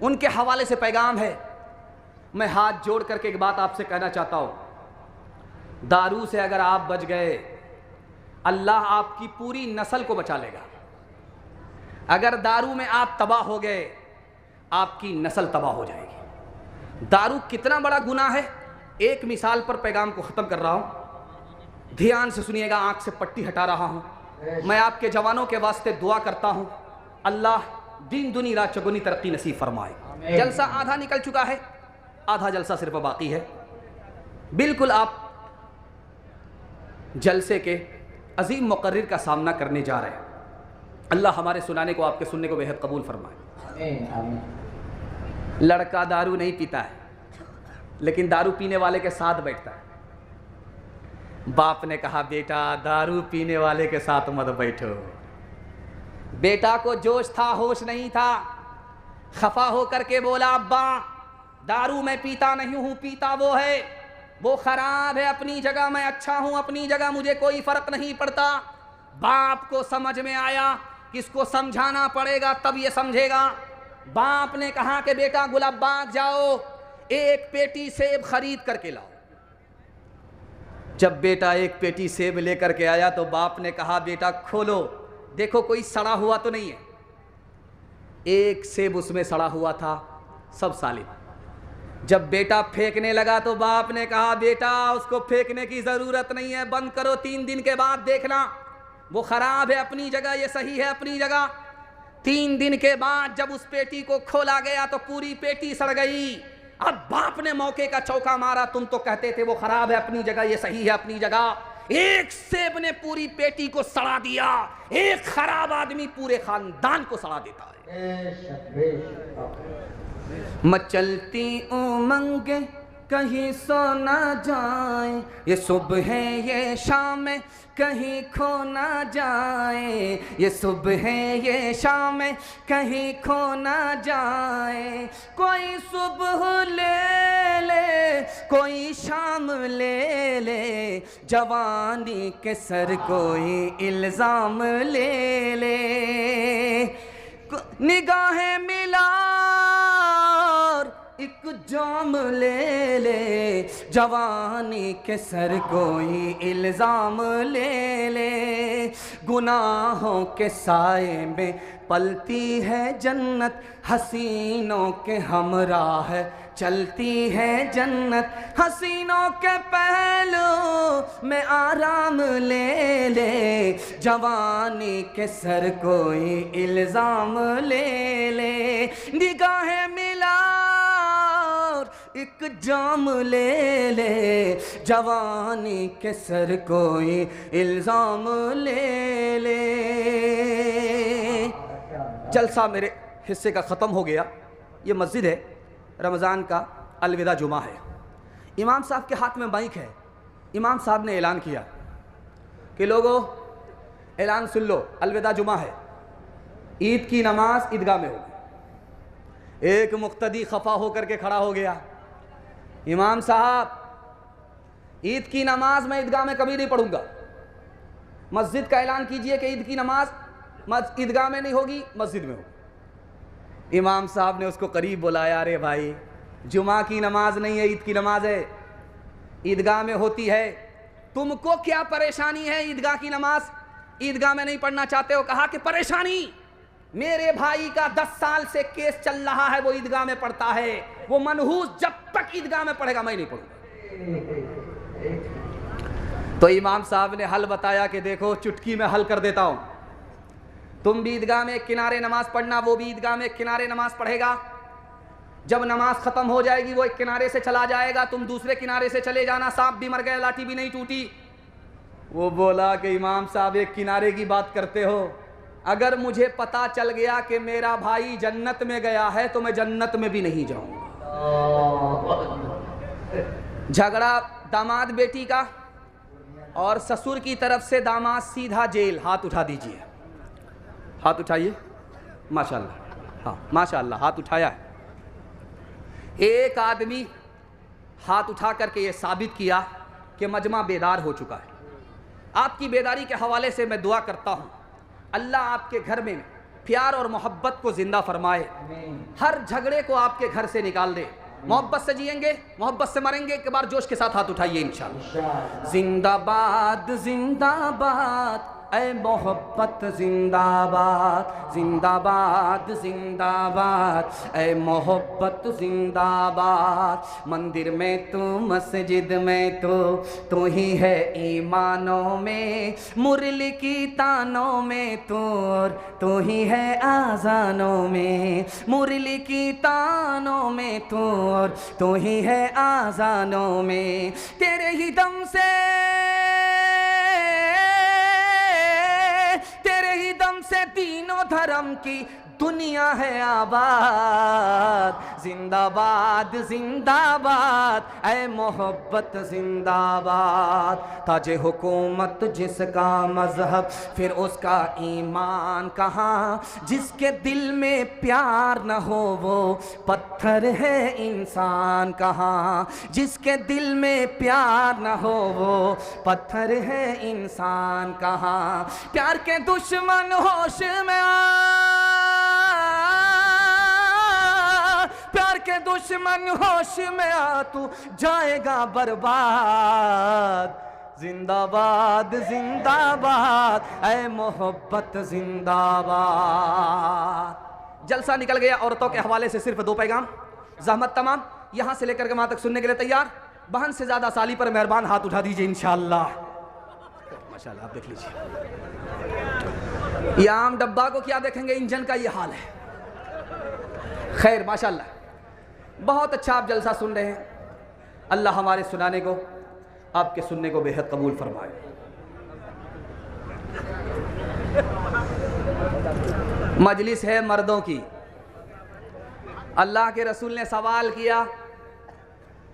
उनके हवाले से पैगाम है। मैं हाथ जोड़ करके एक बात आपसे कहना चाहता हूँ, दारू से अगर आप बच गए, अल्लाह आपकी पूरी नस्ल को बचा लेगा। अगर दारू में आप तबाह हो गए, आपकी नस्ल तबाह हो जाएगी। दारू कितना बड़ा गुनाह है, एक मिसाल पर पैगाम को ख़त्म कर रहा हूँ, ध्यान से सुनिएगा। आँख से पट्टी हटा रहा हूँ। मैं आपके जवानों के वास्ते दुआ करता हूँ, अल्लाह दिन दुनी रात चौगुनी तरक्की नसीब फरमाए। जलसा आधा निकल चुका है, आधा जलसा सिर्फ बाकी है। बिल्कुल आप जलसे के अजीम मुकर्रिर का सामना करने जा रहे हैं। अल्लाह हमारे सुनाने को, आपके सुनने को बेहद कबूल फरमाए। लड़का दारू नहीं पीता है, लेकिन दारू पीने वाले के साथ बैठता है। बाप ने कहा बेटा दारू पीने वाले के साथ मत बैठो। बेटा को जोश था, होश नहीं था, खफा होकर के बोला अब्बा दारू मैं पीता नहीं हूं, पीता वो है, वो खराब है अपनी जगह, मैं अच्छा हूं अपनी जगह, मुझे कोई फर्क नहीं पड़ता। बाप को समझ में आया कि इसको समझाना पड़ेगा तब ये समझेगा। बाप ने कहा कि बेटा गुलाबबाग जाओ, एक पेटी सेब खरीद करके लाओ। जब बेटा एक पेटी सेब लेकर के आया तो बाप ने कहा बेटा खोलो, देखो कोई सड़ा हुआ तो नहीं है। एक सेब उसमें सड़ा हुआ था, सब सालिम। जब बेटा फेंकने लगा तो बाप ने कहा बेटा उसको फेंकने की जरूरत नहीं है, बंद करो, 3 दिन के बाद देखना, वो खराब है अपनी जगह, ये सही है अपनी जगह। 3 दिन के बाद जब उस पेटी को खोला गया तो पूरी पेटी सड़ गई। अब बाप ने मौके का चौका मारा, तुम तो कहते थे वो खराब है अपनी जगह, ये सही है अपनी जगह। एक सेब ने पूरी पेटी को सड़ा दिया। एक खराब आदमी पूरे खानदान को सड़ा देता है। मचलती उमंग कहीं सो ना जाए, ये सुबह है ये शाम है कहीं खो ना जाए, ये सुबह है ये शाम है कहीं खो ना जाए। कोई सुबह ले ले कोई शाम ले ले, जवानी के सर कोई इल्जाम ले ले। निगाहें मिला एक जाम ले ले, जवानी के सर कोई इल्जाम ले ले। गुनाहों के साए में पलती है जन्नत, हसीनों के हमराह चलती है जन्नत। हसीनों के पहलू में आराम ले ले, जवानी के सर कोई इल्जाम ले ले। निगाहें मिला एक जाम ले ले, जवानी के सर कोई इल्जाम ले ले। जलसा मेरे हिस्से का ख़त्म हो गया। ये मस्जिद है, रमज़ान का अलविदा जुमा है। इमाम साहब के हाथ में माइक है। इमाम साहब ने ऐलान किया कि लोगों ऐलान सुन लो, अलविदा जुमा है, ईद की नमाज ईदगाह में होगी। एक मुक्तदी खफा होकर के खड़ा हो गया, इमाम साहब ईद की नमाज मैं ईदगाह में कभी नहीं पढ़ूंगा। मस्जिद का ऐलान कीजिए कि ईद की नमाज ईदगाह में नहीं होगी, मस्जिद में होगी। इमाम साहब ने उसको करीब बुलाया, अरे भाई जुमा की नमाज नहीं है, ईद की नमाज है, ईदगाह में होती है, तुमको क्या परेशानी है ईदगाह की नमाज ईदगाह में नहीं पढ़ना चाहते हो? कहा कि परेशानी मेरे भाई का 10 साल से केस चल रहा है, वो ईदगाह में पढ़ता है, वो मनहूस जब तक ईदगाह में पढ़ेगा मैं नहीं पढ़ूंगा। तो इमाम साहब ने हल बताया कि देखो चुटकी में हल कर देता हूं, तुम भी ईदगाह में किनारे नमाज पढ़ना, वो भी ईदगाह में किनारे नमाज पढ़ेगा। जब नमाज खत्म हो जाएगी वो एक किनारे से चला जाएगा, तुम दूसरे किनारे से चले जाना, सांप भी मर गया लाठी भी नहीं टूटी। वो बोला कि इमाम साहब एक किनारे की बात करते हो, अगर मुझे पता चल गया कि मेरा भाई जन्नत में गया है तो मैं जन्नत में भी नहीं जाऊंगा। झगड़ा दामाद बेटी का और ससुर की तरफ से दामाद सीधा जेल। हाथ उठा दीजिए, हाथ उठाइए, माशाल्लाह, हाँ माशाल्लाह, हाथ उठाया है। एक आदमी हाथ उठा करके ये साबित किया कि मजमा बेदार हो चुका है। आपकी बेदारी के हवाले से मैं दुआ करता हूँ, अल्लाह आपके घर में प्यार और मोहब्बत को जिंदा फरमाए, हर झगड़े को आपके घर से निकाल दे। मोहब्बत से जिएंगे, मोहब्बत से मरेंगे। एक बार जोश के साथ हाथ उठाइए इंशाअल्लाह। जिंदाबाद जिंदाबाद ऐ मोहब्बत जिंदाबाद जिंदाबाद जिंदाबाद, ऐ मोहब्बत जिंदाबाद। मंदिर में तू, मस्जिद में तू ही है ईमानों में, मुरली की तानों में तू ही है आजानों में, मुरली की तानों में तू ही है आजानों में। तेरे ही दम से, तेरे ही दम से तीनों धर्म की दुनिया है आबाद। जिंदाबाद जिंदाबाद, ऐ मोहब्बत जिंदाबाद। ताजे हुकूमत जिसका मजहब, फिर उसका ईमान कहाँ। जिसके दिल में प्यार न हो वो पत्थर है इंसान कहाँ। जिसके दिल में प्यार न हो वो पत्थर है इंसान कहाँ। प्यार के दुश्मन होश में प्यार के दुश्मन होश में आ, तू जाएगा बर्बाद। जिंदाबाद जिंदाबाद, ऐ मोहब्बत जिंदाबाद। जलसा निकल गया औरतों के हवाले से सिर्फ 2 पैगाम। जहमत तमाम, यहां से लेकर के वहां तक सुनने के लिए तैयार। बहन से ज्यादा साली पर मेहरबान हाथ उठा दीजिए इंशाअल्लाह। माशाअल्लाह, आप देख लीजिए, ये आम डब्बा को क्या देखेंगे, इंजन का ये हाल है। खैर माशाअल्लाह, बहुत अच्छा आप जलसा सुन रहे हैं। अल्लाह हमारे सुनाने को, आपके सुनने को बेहद कबूल फरमाए। मजलिस है मर्दों की। अल्लाह के रसूल ने सवाल किया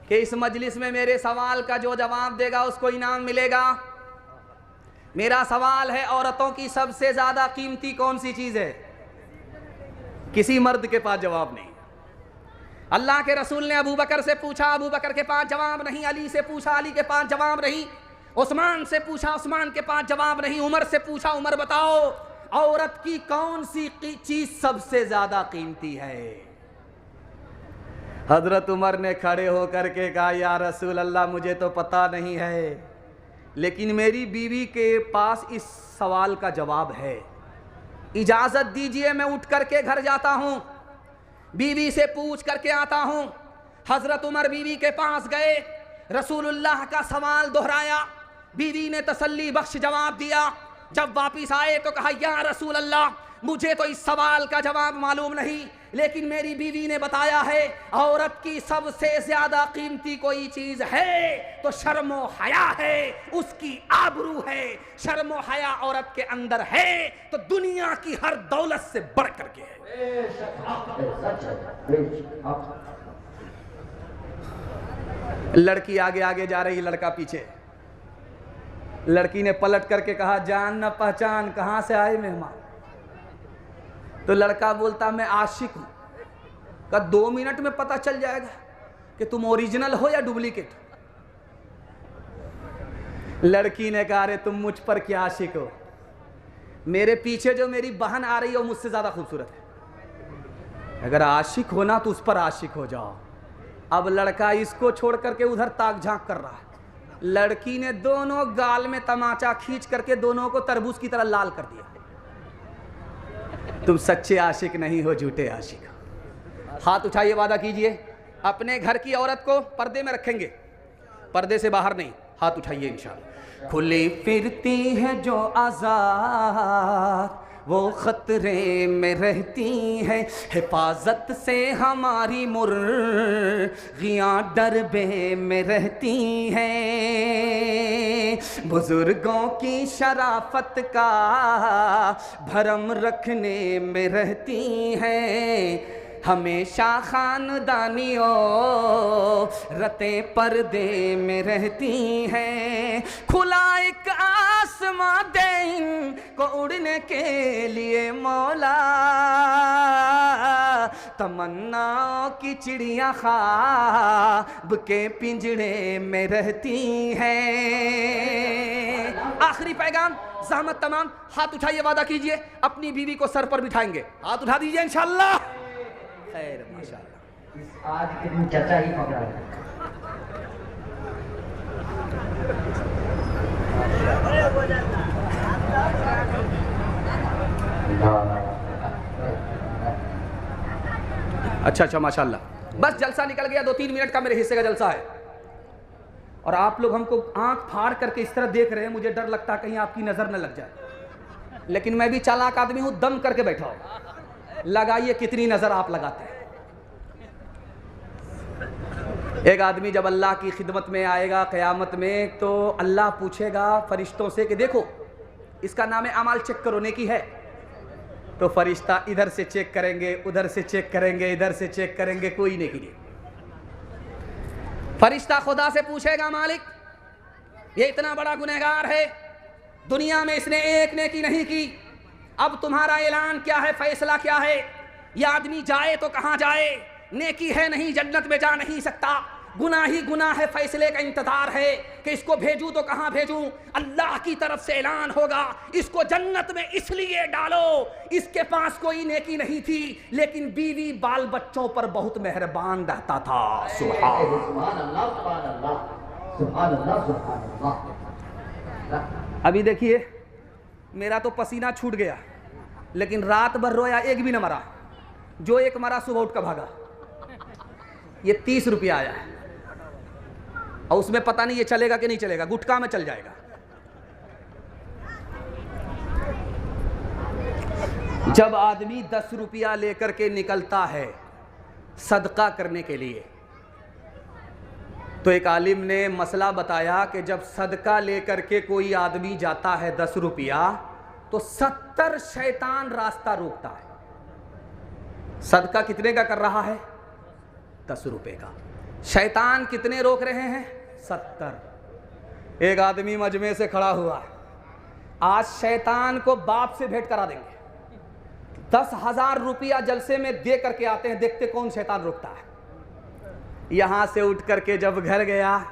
कि इस मजलिस में मेरे सवाल का जो जवाब देगा उसको इनाम मिलेगा। मेरा सवाल है, औरतों की सबसे ज्यादा कीमती कौन सी चीज है? किसी मर्द के पास जवाब नहीं। अल्लाह के रसूल ने अबू बकर से पूछा, अबू बकर के पास जवाब नहीं। अली से पूछा, अली के पास जवाब नहीं। उस्मान से पूछा, उस्मान के पास जवाब नहीं। उमर से पूछा, उमर बताओ औरत की कौन सी चीज सबसे ज्यादा कीमती है? हजरत उमर ने खड़े होकर के कहा, या रसूल अल्लाह मुझे तो पता नहीं है, लेकिन मेरी बीवी के पास इस सवाल का जवाब है। इजाजत दीजिए, मैं उठ करके घर जाता हूं, बीवी से पूछ करके आता हूं। हजरत उमर बीवी के पास गए, रसूलुल्लाह का सवाल दोहराया। बीवी ने तसल्ली बख्श जवाब दिया। जब वापिस आए तो कहा, या रसूल अल्लाह मुझे तो इस सवाल का जवाब मालूम नहीं, लेकिन मेरी बीवी ने बताया है औरत की सबसे ज्यादा कीमती कोई चीज है तो शर्मो हया है, उसकी आबरू है। शर्मो हया औरत के अंदर है तो दुनिया की हर दौलत से बढ़ करके है। लड़की आगे आगे जा रही, लड़का पीछे। लड़की ने पलट करके कहा, जान न पहचान, कहां से आए मेहमान? तो लड़का बोलता, मैं आशिक हूं। का 2 मिनट में पता चल जाएगा कि तुम ओरिजिनल हो या डुप्लीकेट। लड़की ने कहा, अरे तुम मुझ पर क्या आशिक हो? मेरे पीछे जो मेरी बहन आ रही है वो मुझसे ज्यादा खूबसूरत है। अगर आशिक हो ना तो उस पर आशिक हो जाओ। अब लड़का इसको छोड़ करके उधर ताक झांक कर रहा है। लड़की ने दोनों गाल में तमाचा खींच करके दोनों को तरबूज की तरह लाल कर दिया। तुम सच्चे आशिक नहीं हो, झूठे आशिक हो। हाथ उठाइए, वादा कीजिए अपने घर की औरत को पर्दे में रखेंगे, पर्दे से बाहर नहीं। हाथ उठाइए इंशाअल्लाह। खुली फिरती है जो आजाद वो खतरे में रहती है, हिफाजत से हमारी मुर्गियाँ डरबे में रहती हैं। बुजुर्गों की शराफत का भरम रखने में रहती हैं, हमेशा खानदानियों रते पर्दे में रहती हैं। खुला एक आसमां दे इनको उड़ने के लिए मौला, तमन्नाओं की चिड़िया ख्वाब के पिंजड़े में रहती हैं। आखिरी पैगाम, ज़हमत तमाम। हाथ उठाइए, वादा कीजिए अपनी बीवी को सर पर बिठाएंगे। हाथ उठा दीजिए इंशाअल्लाह। खैर माशाअल्लाह, आज के दिन चर्चा ही पकड़ा है। अच्छा माशाल्लाह। बस जलसा निकल गया, 2-3 मिनट का मेरे हिस्से का जलसा है और आप लोग हमको आंख फाड़ करके इस तरह देख रहे हैं, मुझे डर लगता है कहीं आपकी नजर न लग जाए, लेकिन मैं भी चालाक आदमी हूं, दम करके बैठा हूं। लगाइए कितनी नजर आप लगाते हैं। एक आदमी जब अल्लाह की खिदमत में आएगा क़यामत में, तो अल्लाह पूछेगा फरिश्तों से कि देखो इसका नाम है अमाल, चेक करो नेकी है। तो फरिश्ता इधर से चेक करेंगे, उधर से चेक करेंगे, इधर से चेक करेंगे, कोई नेकी नहीं। फरिश्ता खुदा से पूछेगा मालिक ये इतना बड़ा गुनहगार है, दुनिया में इसने एक नेकी नहीं की, अब तुम्हारा ऐलान क्या है, फैसला क्या है? ये आदमी जाए तो कहां जाए? नेकी है नहीं, जन्नत में जा नहीं सकता, गुनाह ही गुनाह है, फैसले का इंतजार है कि इसको भेजूं तो कहां भेजूं? अल्लाह की तरफ से ऐलान होगा इसको जन्नत में इसलिए डालो, इसके पास कोई नेकी नहीं थी लेकिन बीवी बाल बच्चों पर बहुत मेहरबान रहता था। सुभान अल्लाह। अभी देखिए मेरा तो पसीना छूट गया, लेकिन रात भर रोया, एक भी न मरा। जो एक मरा सुबह उठ कर भागा। ये 30 रुपया आया है और उसमें पता नहीं ये चलेगा कि नहीं चलेगा, गुटखा में चल जाएगा। जब आदमी 10 रुपया लेकर के निकलता है सदका करने के लिए, तो एक आलिम ने मसला बताया कि जब सदका लेकर के कोई आदमी जाता है 10 रुपया, तो 70 शैतान रास्ता रोकता है। सदका कितने का कर रहा है? 10 रुपए का। शैतान कितने रोक रहे हैं? 70। एक आदमी मजमे से खड़ा हुआ है, आज शैतान को बाप से भेंट करा देंगे, 10,000 रुपया जलसे में दे करके आते हैं, देखते कौन शैतान रोकता है। यहां से उठ करके जब घर गया,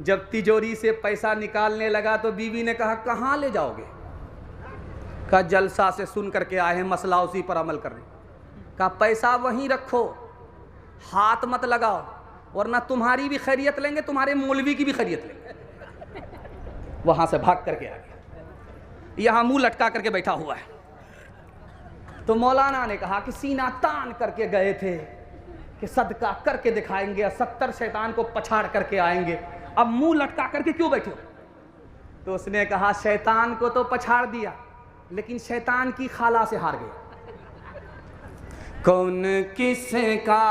जब तिजोरी से पैसा निकालने लगा तो बीवी ने कहा कहां ले जाओगे? कहा जलसा से सुन करके आए हैं, मसला उसी पर अमल करने। कहा पैसा वहीं रखो, हाथ मत लगाओ, वरना तुम्हारी भी खैरियत लेंगे, तुम्हारे मौलवी की भी खैरियत लेंगे। वहां से भाग करके आ गया, यहां मुंह लटका करके बैठा हुआ है। तो मौलाना ने कहा कि सीना तान करके गए थे कि सदका करके दिखाएंगे, 70 शैतान को पछाड़ करके आएंगे, अब मुंह लटका करके क्यों बैठे हो? तो उसने कहा शैतान को तो पछाड़ दिया, लेकिन शैतान की खाला से हार गया। कौन किसका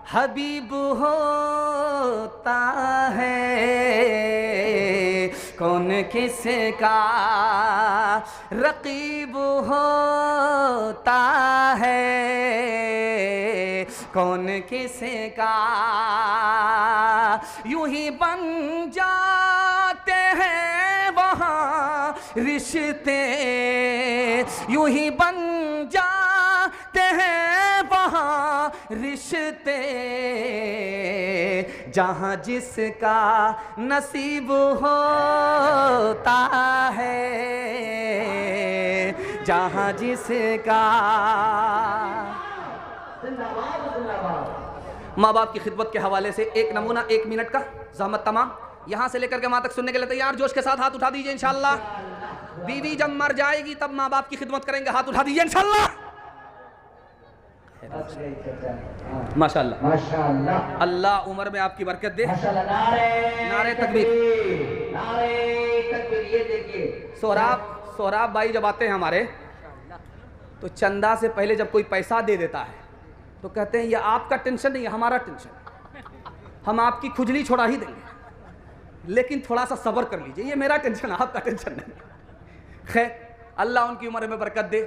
हबीब होता है, कौन किसका रकीब होता है, कौन किसका यूं ही बन जाते हैं वहाँ रिश्ते, यूं ही बन जाते हैं वहाँ रिश्ते, जहाँ जिसका नसीब होता है, जहाँ जिसका। माँ बाप की खिदमत के हवाले से एक नमूना, 1 मिनट का, ज़हमत तमाम। यहाँ से लेकर के माँ तक सुनने के लिए तैयार? जोश के साथ हाथ उठा दीजिए इंशाअल्लाह। बीवी जब मर जाएगी तब माँ बाप की खिदमत करेंगे, हाथ उठा दीजिए इंशाअल्लाह। माशाअल्लाह माशाअल्लाह। अल्लाह उम्र में आपकी बरकत दे। नारे तकबीर, नारे तकबीर। ये देखिए सोहराब भाई जब आते हैं हमारे, तो चंदा से पहले जब कोई पैसा दे देता है तो कहते हैं ये आपका टेंशन नहीं है, हमारा टेंशन, हम आपकी खुजली छोड़ा ही देंगे, लेकिन थोड़ा सा सब्र कर लीजिए, ये मेरा टेंशन, आपका टेंशन नहीं। खैर, अल्लाह उनकी उम्र में बरकत दे,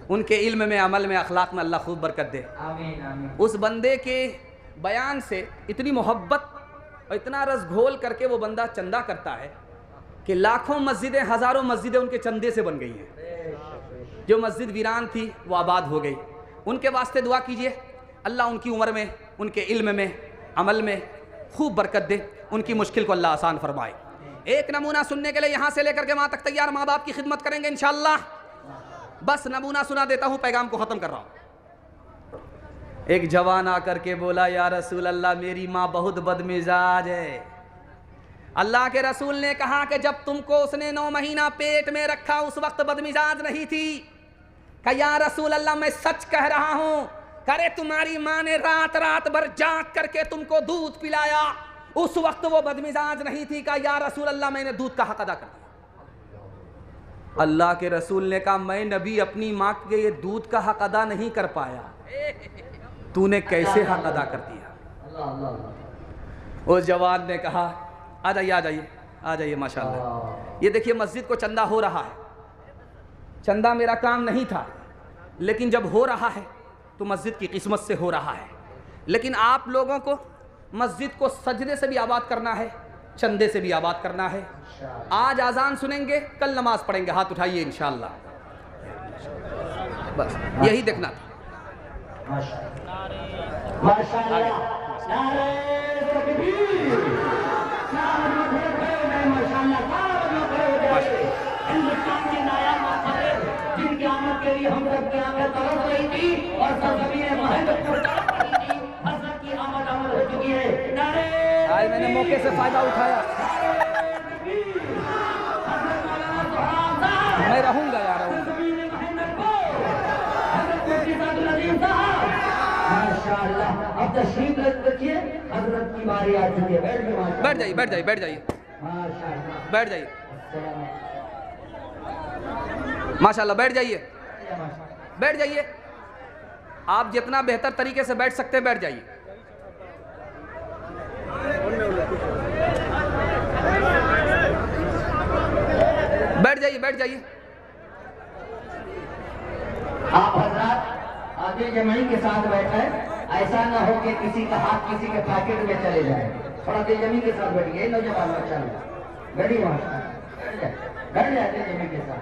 उनके इल्म में, अमल में, अखलाक में अल्लाह खूब बरकत दे। आमीन आमीन। उस बंदे के बयान से इतनी मोहब्बत और इतना रस घोल करके वो बंदा चंदा करता है कि लाखों मस्जिदें, हज़ारों मस्जिदें उनके चंदे से बन गई हैं। जो मस्जिद वीरान थी वो आबाद हो गई। उनके वास्ते दुआ कीजिए, अल्लाह उनकी उम्र में, उनके इल्म में, अमल में खूब बरकत दे, उनकी मुश्किल को अल्लाह आसान फरमाए। एक नमूना सुनने के लिए यहाँ से लेकर के वहाँ तक तैयार, माँ बाप की खिदमत करेंगे इंशाअल्लाह। बस नमूना सुना देता हूँ, पैगाम को ख़त्म कर रहा हूँ। एक जवान आकर के बोला, या रसूल अल्लाह, मेरी माँ बहुत बदमिजाज है, अल्लाह के रसूल ने कहा कि जब तुमको उसने 9 महीना पेट में रखा उस वक्त बदमिजाज नहीं थी। कहा या रसूल अल्लाह मैं सच कह रहा हूं। करे तुम्हारी माँ ने रात रात भर जाग करके तुमको दूध पिलाया, उस वक्त वो बदमिजाज नहीं थी। कहा या रसूल अल्लाह मैंने दूध का हक अदा कर दिया। अल्लाह के रसूल ने कहा मैं नबी अपनी माँ के ये दूध का हक अदा नहीं कर पाया, तूने कैसे हक अदा कर दिया। उस जवान ने कहा आ जाइए आ जाइए आ जाइए माशाल्लाह। ये देखिए मस्जिद को चंदा हो रहा है, चंदा मेरा काम नहीं था, लेकिन जब हो रहा है तो मस्जिद की किस्मत से हो रहा है। लेकिन आप लोगों को मस्जिद को सजदे से भी आबाद करना है, चंदे से भी आबाद करना है। आज आज़ान सुनेंगे, कल नमाज पढ़ेंगे, हाथ उठाइए इंशाअल्लाह। बस यही देखना था। जिनकी आमद के लिए हम सब की आमद तरस रही थी और सरजमीन महंदपुर की आमद हो चुकी है। आज मैंने मौके से फायदा उठाया। मैं रहूंगा यार, माशाअल्लाह। अब तशरीफ रखिए, हजरत की बारी आ चुकी है। बैठ जाइए बैठ जाइए बैठ जाइए माशाअल्लाह, बैठ जाइए माशाअल्लाह, बैठ जाइए बैठ जाइए। आप जितना बेहतर तरीके से बैठ सकते हैं बैठ जाइए। बैठ जाइए बैठ जाइए। आप हजरात आगे जमाई के साथ बैठे, ऐसा ना हो कि किसी का हाथ किसी के पॉकेट में चले जाए। थोड़ा दिलजमी के साथ बैठिए नौजवान, माशाअल्लाह बैठिए बैठ जाए दिलजमी के साथ।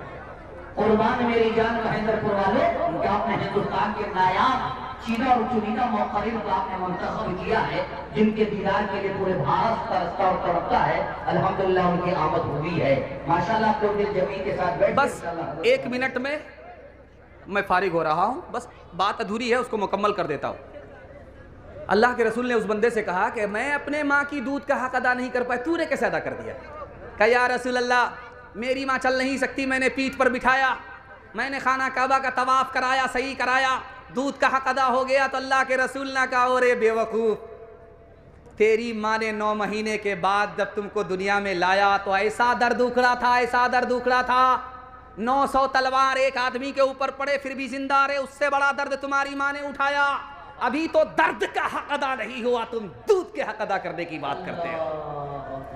कुर्बान मेरी जान महेंद्रपुर वाले, कि आपने हिंदुस्तान के नायाब चीना और चुनीदा मौकरीन को आपने मुंतखब किया है, जिनके दीदार के लिए पूरे भारत तरसता और तड़पता है। अल्हम्दुलिल्लाह उनकी आमद हुई है माशाअल्लाह। आप लोग दिलजमी के साथ बैठ। बस 1 मिनट में मैं फारिग हो रहा हूँ, बस बात अधूरी है उसको मुकम्मल कर देता हूँ। अल्लाह के रसूल ने उस बंदे से कहा कि मैं अपने माँ की दूध का हक अदा नहीं कर पाया, तूने कैसे अदा कर दिया। कहा या रसूल अल्लाह मेरी माँ चल नहीं सकती, मैंने पीठ पर बिठाया, मैंने खाना काबा का तवाफ कराया, सही कराया, दूध का हक अदा हो गया। तो अल्लाह के रसूल ने कहा ओरे बेवकूफ़, तेरी माँ ने 9 महीने के बाद जब तुमको दुनिया में लाया तो ऐसा दर्द उखड़ा था, ऐसा दर्द उखड़ा था, 900 तलवार एक आदमी के ऊपर पड़े फिर भी जिंदा रहे, उससे बड़ा दर्द तुम्हारी माँ ने उठाया। अभी तो दर्द का हक अदा नहीं हुआ, तुम दूध के हक अदा करने की बात करते हो।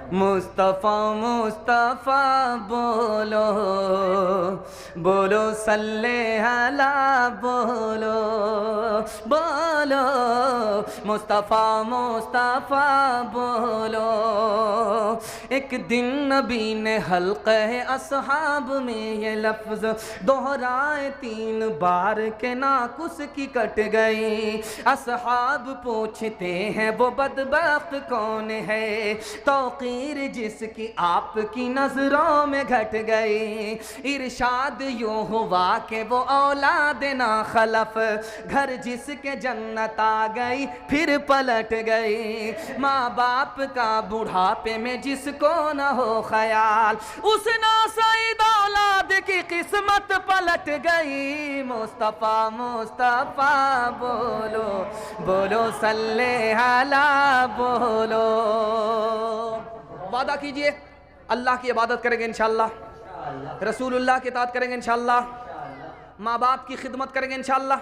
मुस्तफ़ा मुस्तफ़ा बोलो बोलो सल्ले अला बोलो बोलो मुस्तफ़ा मुस्तफ़ा बोलो। एक दिन नबी ने हल्क़े अस्हाब में ये लफ्ज़ दोहराए 3 बार के नाकुस की कट गई। अस्हाब पूछते हैं वो बदबख्त कौन है, तौक़ीर जिसकी आपकी नजरों में घट गई। इरशाद यूं हुआ कि वो औलाद ना खलफ, घर जिसके जन्नत आ गई फिर पलट गई। माँ बाप का बुढ़ापे में जिसको न हो ख्याल, उस नासईद औलाद की किस्मत पलट गई। मुस्तफ़ा मुस्तफ़ा बोलो बोलो सल्ले अला बोलो। वादा कीजिए अल्लाह की इबादत करेंगे इंशाअल्लाह, रसूलुल्लाह की इताअत करेंगे इंशाअल्लाह, माँ बाप की खिदमत करेंगे इंशाअल्लाह।